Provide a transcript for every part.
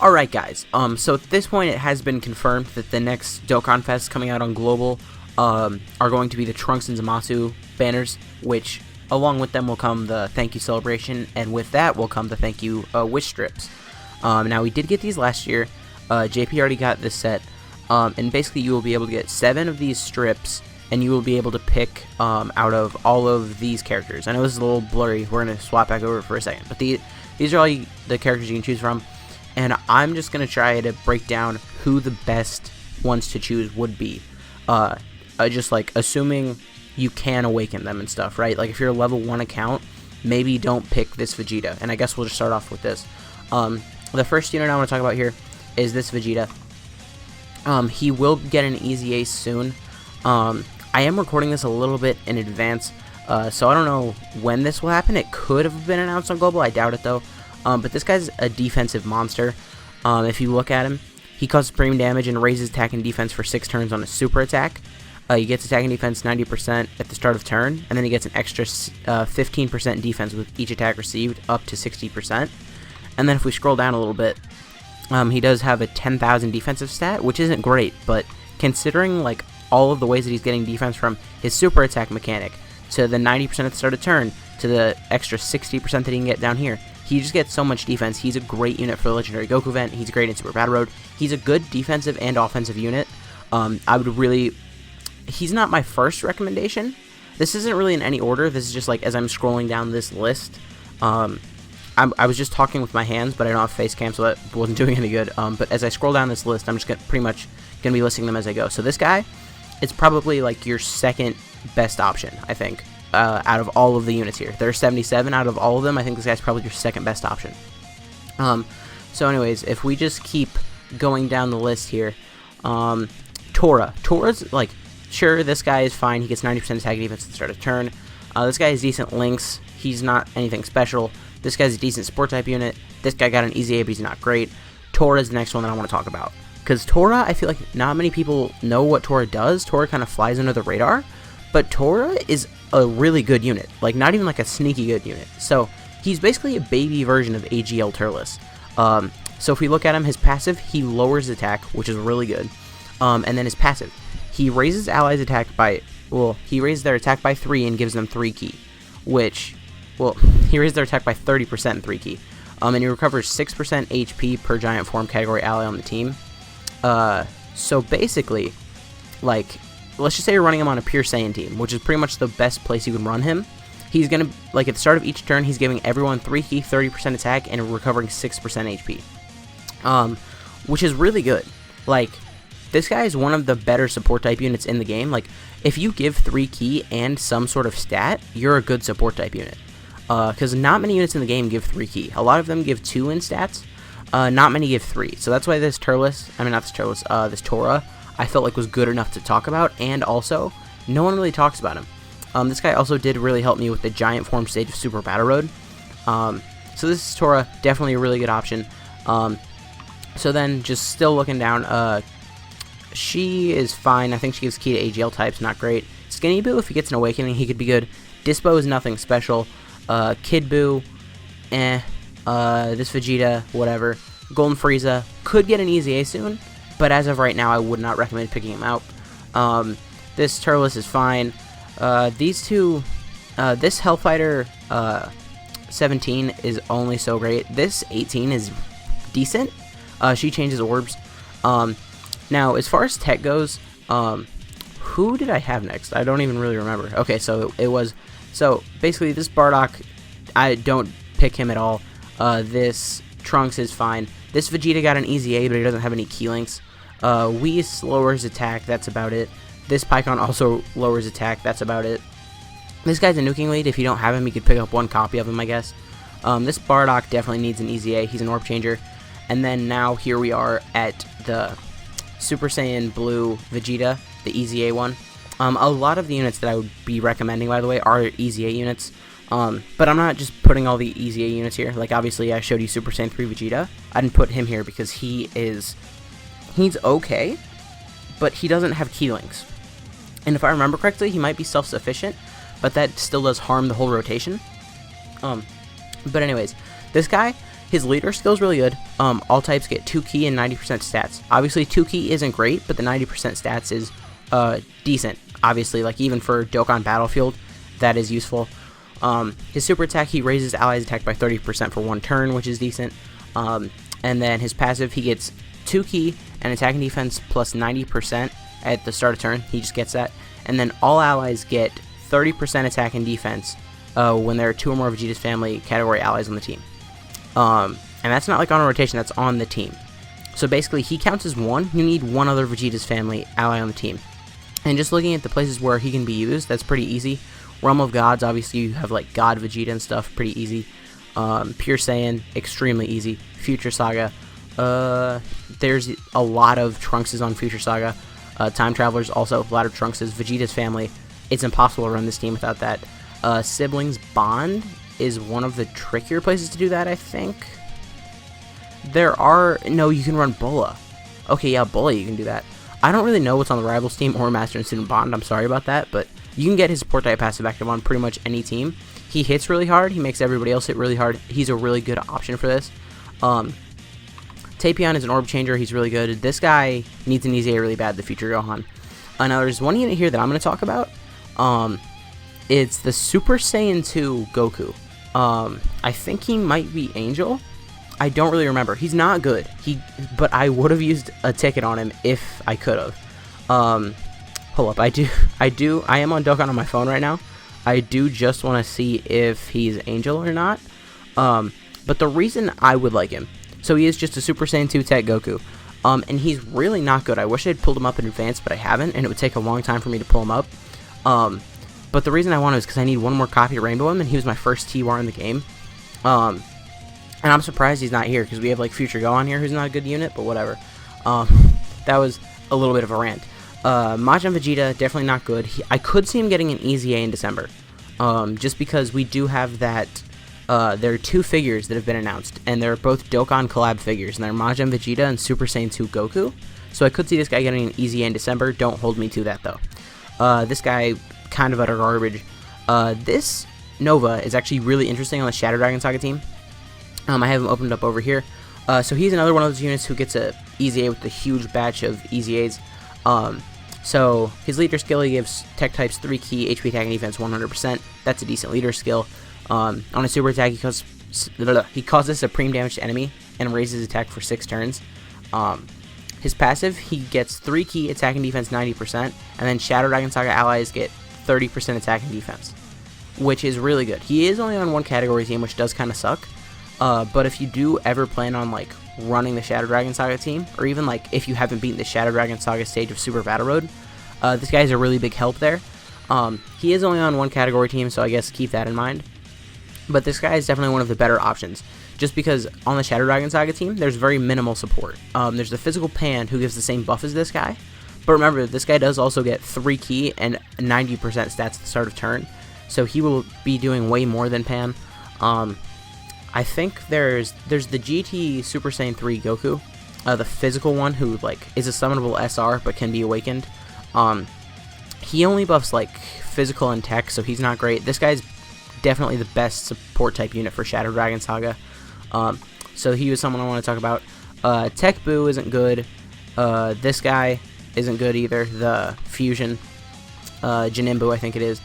Alright guys, so at this point it has been confirmed that the next Dokkan Fest coming out on Global are going to be the Trunks and Zamasu banners, which along with them will come the thank you celebration, and with that will come the thank you wish strips. Now we did get these last year, JP already got this set, and basically you will be able to get 7 of these strips, and you will be able to pick out of all of these characters. I know this is a little blurry, we're going to swap back over for a second, but these are all the characters you can choose from. And I'm just going to try to break down who the best ones to choose would be. Just like assuming you can awaken them and stuff, right? Like if you're a level 1 account, maybe don't pick this Vegeta. And I guess we'll just start off with this. The first unit I want to talk about here is this Vegeta. He will get an easy ace soon. I am recording this a little bit in advance, so I don't know when this will happen. It could have been announced on Global. I doubt it though. But this guy's a defensive monster. If you look at him, he causes premium damage and raises attack and defense for 6 turns on a super attack. He gets attack and defense 90% at the start of turn, and then he gets an extra 15% defense with each attack received, up to 60%. And then if we scroll down a little bit, he does have a 10,000 defensive stat, which isn't great, but considering like all of the ways that he's getting defense from his super attack mechanic, to the 90% at the start of turn, to the extra 60% that he can get down here, he just gets so much defense. He's a great unit for the Legendary Goku event. He's great in Super Battle Road. He's a good defensive and offensive unit. He's not my first recommendation. This isn't really in any order. This is just like as I'm scrolling down this list. I was just talking with my hands, but I don't have face cam, so that wasn't doing any good. But as I scroll down this list, I'm just pretty much going to be listing them as I go. So this guy, it's probably like your second best option, I think. Out of all of the units here. There are 77 out of all of them. I think this guy's probably your second best option. So anyways, if we just keep going down the list here, Tora's like, sure, this guy is fine. He gets 90% attack and defense at the start of turn. This guy has decent links. He's not anything special. This guy's a decent support type unit. This guy got an easy A, but he's not great. Tora is the next one that I want to talk about. Because Tora, I feel like not many people know what Tora does. Tora kind of flies under the radar. But Tora is a really good unit, like not even like a sneaky good unit. So he's basically a baby version of AGL Turles. So if we look at him, his passive, he lowers attack, which is really good. And then his passive, he raises allies attack by, he raises their attack by 3 and gives them 3 ki, which, he raises their attack by 30% in 3 ki. And he recovers 6% HP per giant form category ally on the team. So basically, like, let's just say you're running him on a pure Saiyan team, which is pretty much the best place you can run him. He's going to, like, at the start of each turn, he's giving everyone 3 ki, 30% attack, and recovering 6% HP. Which is really good. Like, this guy is one of the better support type units in the game. Like, if you give 3 ki and some sort of stat, you're a good support type unit. Because not many units in the game give 3 ki. A lot of them give 2 in stats. Not many give 3. So that's why this Tora, this Tora, I felt like was good enough to talk about, and also, no one really talks about him. This guy also did really help me with the giant form stage of Super Battle Road. So this is Tora, definitely a really good option. So then, just still looking down, she is fine. I think she gives key to AGL types, not great. Skinny Boo, if he gets an awakening, he could be good. Dispo is nothing special. Kid Boo, this Vegeta, whatever. Golden Frieza could get an easy A soon, but as of right now, I would not recommend picking him out. This Turles is fine. These two, this Hellfighter 17 is only so great. This 18 is decent. She changes orbs. Now, as far as tech goes, who did I have next? I don't even really remember. Okay, so it was, so basically this Bardock, I don't pick him at all. This Trunks is fine. This Vegeta got an easy A, but he doesn't have any key links. Whis lowers attack, that's about it. This Pycon also lowers attack, that's about it. This guy's a nuking lead. If you don't have him, you could pick up 1 copy of him, I guess. This Bardock definitely needs an easy A. He's an orb changer. And then now here we are at the Super Saiyan Blue Vegeta, the easy A one. A lot of the units that I would be recommending, by the way, are easy A units. But I'm not just putting all the easy A units here. Like, obviously, I showed you Super Saiyan 3 Vegeta. I didn't put him here because he's okay, but he doesn't have key links. And if I remember correctly, he might be self-sufficient, but that still does harm the whole rotation. But anyways, this guy, His leader skill is really good. All types get 2 ki and 90% stats. Obviously, 2 ki isn't great, but the 90% stats is decent. Obviously, like even for Dokkan Battlefield, that is useful. His super attack, he raises allies' attack by 30% for 1 turn, which is decent. And then his passive, he gets 2 ki and attack and defense plus 90% at the start of turn. He just gets that. And then all allies get 30% attack and defense when there are 2 or more Vegeta's family category allies on the team. And that's not like on a rotation, that's on the team. So basically, he counts as 1. You need 1 other Vegeta's family ally on the team. And just looking at the places where he can be used, that's pretty easy. Realm of Gods, obviously you have like God Vegeta and stuff, pretty easy. Pure Saiyan, extremely easy. Future Saga, there's a lot of Trunkses on Future Saga. Time Travelers, also a lot of Trunkses. Vegeta's family, it's impossible to run this team without that. Siblings Bond is one of the trickier places to do that, I think. No, you can run Bulla. Okay, yeah, Bulla, you can do that. I don't really know what's on the Rivals team or Master and Student Bond, I'm sorry about that, but you can get his support type passive active on pretty much any team. He hits really hard, he makes everybody else hit really hard. He's a really good option for this. Tapion is an orb changer, he's really good. This guy needs an EZA really bad, the future Gohan. Now there's one unit here that I'm going to talk about. It's the Super Saiyan 2 Goku. I think he might be Angel. I don't really remember. He's not good. But I would have used a ticket on him if I could have. Hold up. I am on Dokkan on my phone right now. I do just want to see if he's Angel or not. But the reason I would like him, so he is just a Super Saiyan 2 Tech Goku. And he's really not good. I wish I'd pulled him up in advance, but I haven't, and it would take a long time for me to pull him up. But the reason I want him is because I need one more copy to Rainbow him, and he was my first T-War in the game. And I'm surprised he's not here, because we have, like, Future Go on here, who's not a good unit, but whatever. That was a little bit of a rant. Majin Vegeta, definitely not good. I could see him getting an EZA in December, just because we do have that. There are 2 figures that have been announced, and they're both Dokkan collab figures, and they're Majin Vegeta and Super Saiyan 2 Goku. So I could see this guy getting an EZA in December. Don't hold me to that, though. This guy, kind of utter garbage. This Nova is actually really interesting on the Shadow Dragon Saga team. I have him opened up over here. So he's another one of those units who gets a EZA with a huge batch of EZAs. So his leader skill, he gives tech types 3 ki, HP attack and defense 100%. That's a decent leader skill. On a super attack, he causes supreme damage to enemy and raises attack for 6 turns. His passive, he gets 3 ki, attack and defense 90%, and then Shadow Dragon Saga allies get 30% attack and defense, which is really good. He is only on 1 category team, which does kind of suck. But if you do ever plan on like running the Shadow Dragon Saga team, or even like if you haven't beaten the Shadow Dragon Saga stage of Super Battle Road, this guy's a really big help there. He is only on 1 category team, so I guess keep that in mind. But this guy is definitely one of the better options, just because on the Shadow Dragon Saga team, there's very minimal support. There's the Physical Pan, who gives the same buff as this guy, but remember, this guy does also get 3 ki and 90% stats at the start of turn, so he will be doing way more than Pan. I think there's the GT Super Saiyan 3 Goku, the physical one, who like is a summonable SR but can be awakened. He only buffs like physical and tech, so he's not great. This guy's definitely the best support type unit for Shadow Dragon Saga. So he was someone I want to talk about. Tech Boo isn't good. This guy isn't good either. The Fusion Janimbu, I think it is.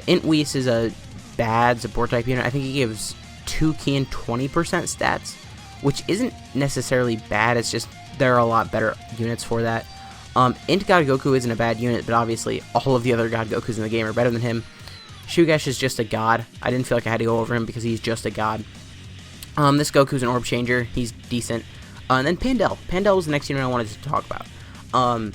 Int Whis is a bad support type unit. I think he gives 2 ki and 20% stats, which isn't necessarily bad. It's just there are a lot better units for that. Int God Goku isn't a bad unit, but obviously all of the other God Gokus in the game are better than him. Shugesh is just a god. I didn't feel like I had to go over him because he's just a god. This Goku's an orb changer. He's decent. And then Pandel. Pandel was the next unit I wanted to talk about.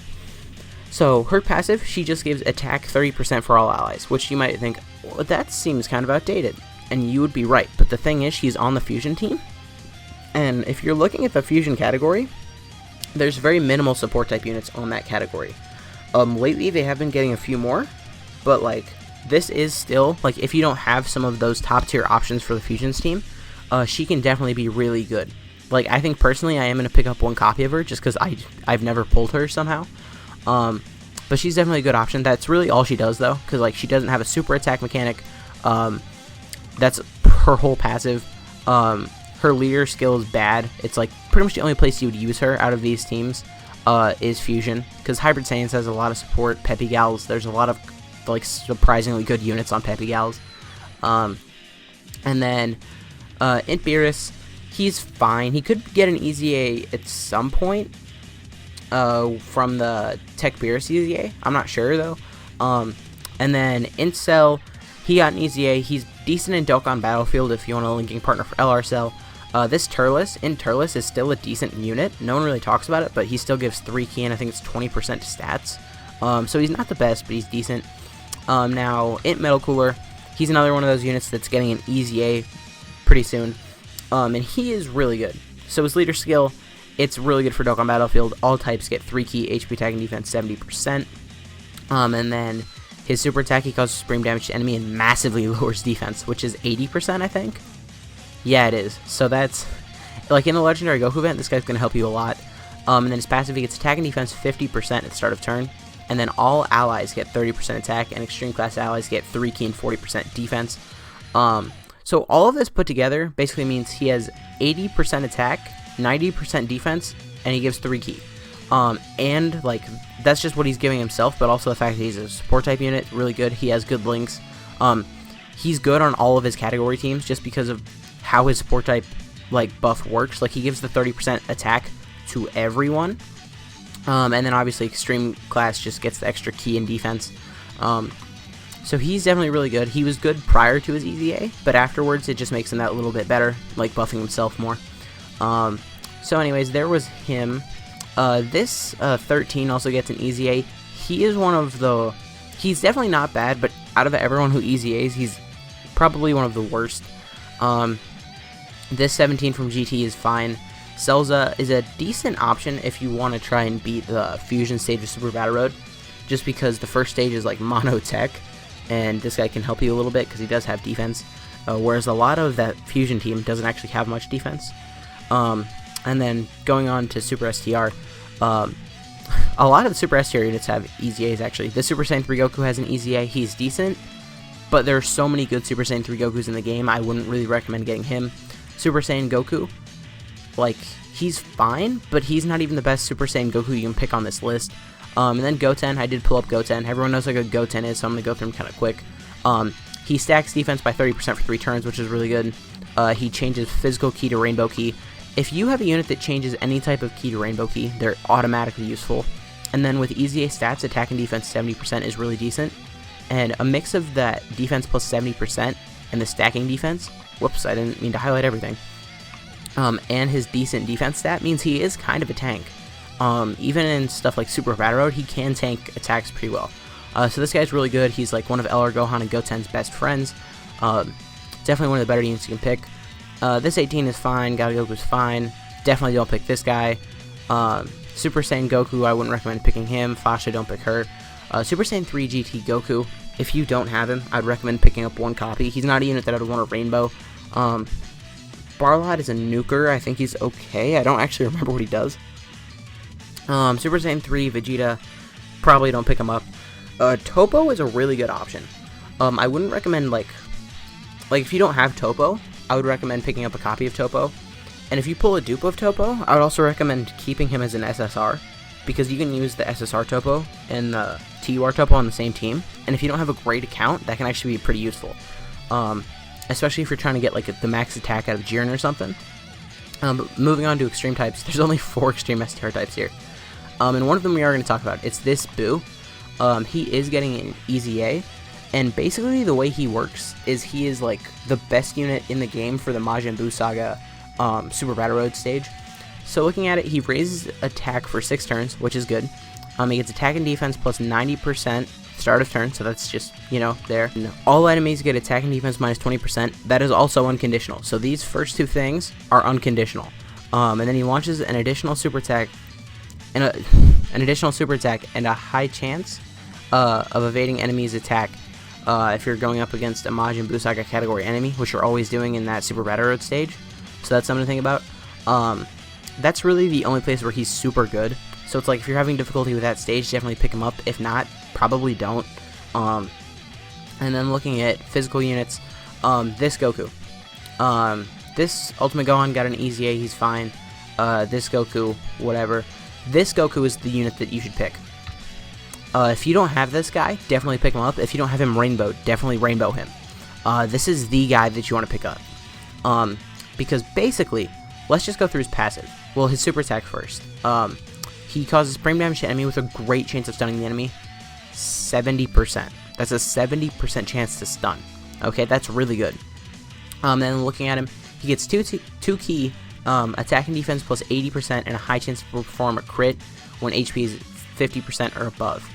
So her passive, she just gives attack 30% for all allies, which you might think, well, that seems kind of outdated. And you would be right. But the thing is, she's on the Fusion team. And if you're looking at the Fusion category, there's very minimal support type units on that category. Lately, they have been getting a few more. But, like, this is still, like, if you don't have some of those top tier options for the Fusions team, she can definitely be really good. Like, I think personally I am going to pick up 1 copy of her just because I've never pulled her somehow. But she's definitely a good option. That's really all she does, though, because, like, she doesn't have a super attack mechanic. That's her whole passive. her leader skill is bad. It's like pretty much the only place you would use her out of these teams is Fusion, because Hybrid Saiyans has a lot of support. Peppy Gals, there's a lot of like surprisingly good units on Peppy Gals. And then Int Beerus, he's fine. He could get an easy A at some point from the Tech Beerus easy A. I'm not sure though. And then Int Cell, he got an easy A. He's decent in Dokkan Battlefield if you want a linking partner for LR Cell. This Turles, Int Turles, is still a decent unit. No one really talks about it, but he still gives 3 key and I think it's 20% to stats. So he's not the best, but he's decent. Now, Int Metal Cooler, he's another one of those units that's getting an easy A pretty soon. And he is really good. So his leader skill, it's really good for Dokkan Battlefield. All types get 3 key, HP attack and defense 70%. And then his super attack, he causes supreme damage to enemy and massively lowers defense, which is 80%, I think. Yeah, it is. So that's, like in a Legendary Goku event, this guy's going to help you a lot. And then his passive, he gets attack and defense 50% at the start of turn. And then all allies get 30% attack, and extreme class allies get 3 key and 40% defense. So all of this put together basically means he has 80% attack, 90% defense, and he gives 3 key. And like that's just what he's giving himself, but also the fact that he's a support type unit, really good. He has good links. He's good on all of his category teams just because of how his support type like buff works. Like he gives the 30% attack to everyone. And then obviously extreme class just gets the extra key and defense. So he's definitely really good. He was good prior to his EZA, but afterwards it just makes him that little bit better, like buffing himself more. So anyways, there was him. This 13 also gets an EZA. He is one of the... He's definitely not bad, but out of everyone who EZAs, he's probably one of the worst. This 17 from GT is fine. Celza is a decent option if you want to try and beat the fusion stage of Super Battle Road, just because the first stage is like mono tech, and this guy can help you a little bit because he does have defense, whereas a lot of that fusion team doesn't actually have much defense. And then going on to Super STR, a lot of the Super STR units have EZAs actually. The Super Saiyan 3 Goku has an EZA. He's decent, but there are so many good Super Saiyan 3 Gokus in the game, I wouldn't really recommend getting him. Super Saiyan Goku, like, he's fine, but he's not even the best Super Saiyan Goku you can pick on this list. And then Goten, I did pull up Goten. Everyone knows how good Goten is, so I'm going to go through him kind of quick. He stacks defense by 30% for 3 turns, which is really good. He changes physical key to rainbow key. If you have a unit that changes any type of key to rainbow key, they're automatically useful. And then with EZA stats, attack and defense 70% is really decent. And a mix of that defense plus 70% and the stacking defense, whoops, I didn't mean to highlight everything, and his decent defense stat means he is kind of a tank. Even in stuff like Super Battle Road, he can tank attacks pretty well. So this guy's really good. He's like one of LR Gohan and Goten's best friends. Definitely one of the better units you can pick. This 18 is fine. Goku's fine. Definitely don't pick this guy. Super Saiyan Goku, I wouldn't recommend picking him. Fasha, don't pick her. Super Saiyan 3 GT Goku, if you don't have him, I'd recommend picking up 1 copy. He's not a unit that I'd want a rainbow. Barlad is a nuker. I think he's okay. I don't actually remember what he does. Super Saiyan 3 Vegeta, probably don't pick him up. Topo is a really good option. I wouldn't recommend, like if you don't have Topo, I would recommend picking up a copy of Topo. And if you pull a dupe of Topo, I would also recommend keeping him as an SSR, because you can use the SSR Topo and the TUR Topo on the same team. And if you don't have a great account, that can actually be pretty useful. Especially if you're trying to get like the max attack out of Jiren or something. But moving on to extreme types, there's only 4 extreme STR types here. And one of them we are going to talk about. It's this Boo. He is getting an EZA, and basically the way he works is he is like the best unit in the game for the Majin Buu Saga Super Battle Road stage. So looking at it, he raises attack for 6 turns, which is good. He gets attack and defense plus 90% start of turn, so that's just, you know, there. And all enemies get attack and defense minus 20%. That is also unconditional. So these first 2 things are unconditional. And then he launches an additional super attack and a high chance of evading enemies' attack if you're going up against a Majin Buu Saga category enemy, which you're always doing in that Super Battle Road stage. So that's something to think about. That's really the only place where he's super good. So it's like if you're having difficulty with that stage, definitely pick him up. If not, probably don't. And then looking at physical units, this Goku. this Ultimate Gohan got an easy A, he's fine. This Goku, whatever. This Goku is the unit that you should pick. If you don't have this guy, definitely pick him up. If you don't have him rainbow, definitely rainbow him. This is the guy that you want to pick up. Because basically, let's just go through his passive. Well, his super attack first. He causes frame damage to enemy with a great chance of stunning the enemy. 70%. That's a 70% chance to stun. Okay, that's really good. Then looking at him, he gets 2 key attack and defense plus 80% and a high chance to perform a crit when HP is 50% or above.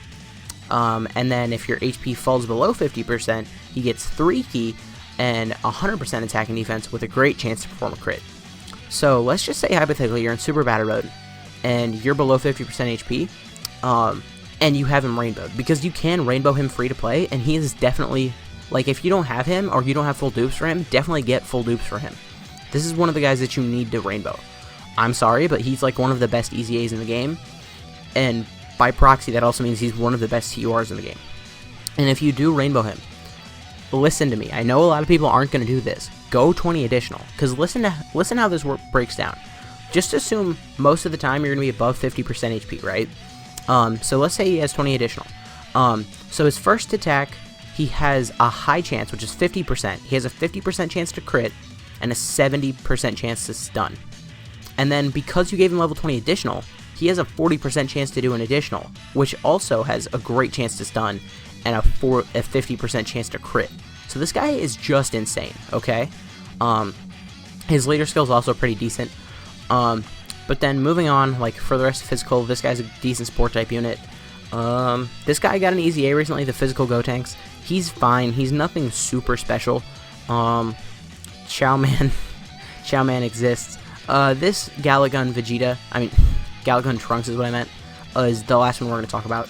And then if your HP falls below 50%, he gets 3 key and 100% attack and defense with a great chance to perform a crit. So let's just say hypothetically you're in super battle mode and you're below 50% HP, and you have him rainbowed, because you can rainbow him free to play, and he is definitely, like, if you don't have him or you don't have full dupes for him, definitely get full dupes for him. This is one of the guys that you need to rainbow. I'm sorry, but he's like one of the best easy A's in the game, and by proxy that also means he's one of the best TURs in the game. And if you do rainbow him, listen to me. I know a lot of people aren't going to do this. Go 20 additional, because listen how this breaks down. Just assume most of the time you're going to be above 50% HP, right? So let's say he has 20 additional. So his first attack, he has a high chance, which is 50%. He has a 50% chance to crit and a 70% chance to stun. And then because you gave him level 20 additional, he has a 40% chance to do an additional, which also has a great chance to stun and a 50% chance to crit. So this guy is just insane, okay? His later skill is also pretty decent. But then moving on, like for the rest of physical, this guy's a decent support type unit. This guy got an easy A recently, the physical Gotenks. He's fine. He's nothing super special. Chow Man exists. This Galagun Vegeta, Galagun Trunks is what I meant, is the last one we're going to talk about.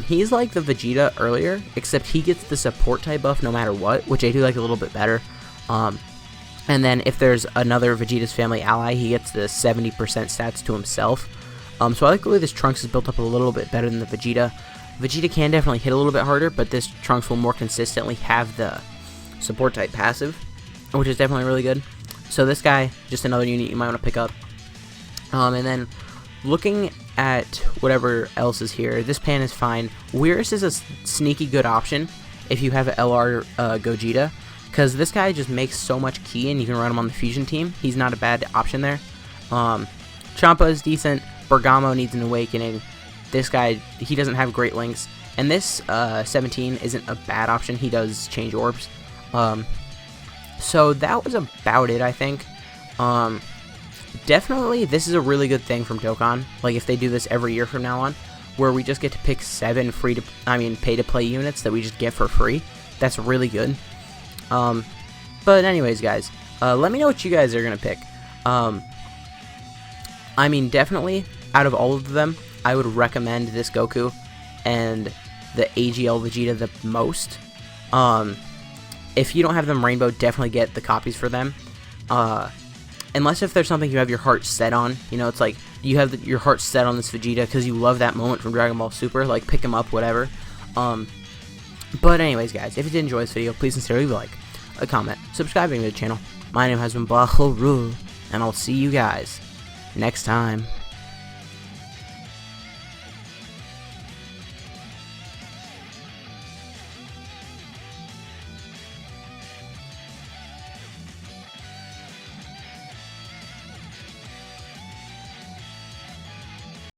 He's like the Vegeta earlier, except he gets the support type buff no matter what, which I do like a little bit better. And then if there's another Vegeta's family ally, he gets the 70% stats to himself. So I like the way this Trunks is built up a little bit better than the Vegeta. Vegeta can definitely hit a little bit harder, but this Trunks will more consistently have the support type passive, which is definitely really good. So this guy, just another unit you might want to pick up. And then looking at whatever else is here, this pan is fine. Weirus is a sneaky good option if you have an LR Gogeta, because this guy just makes so much ki and you can run him on the fusion team. He's not a bad option there. Champa is decent. Bergamo needs an awakening. This guy, he doesn't have great links. And this 17 isn't a bad option. He does change orbs. So that was about it, I think. Definitely, this is a really good thing from Dokkan. Like, if they do this every year from now on, where we just get to pick 7 pay-to-play units that we just get for free. That's really good. But anyways, guys, let me know what you guys are gonna pick. Definitely, out of all of them, I would recommend this Goku and the AGL Vegeta the most. If you don't have them rainbow, definitely get the copies for them. Unless if there's something you have your heart set on, you know, it's like you have your heart set on this Vegeta because you love that moment from Dragon Ball Super, like pick him up, whatever. But anyways, guys, if you did enjoy this video, please consider leaving a like, a comment, subscribing to the channel. My name has been Baharu, and I'll see you guys next time.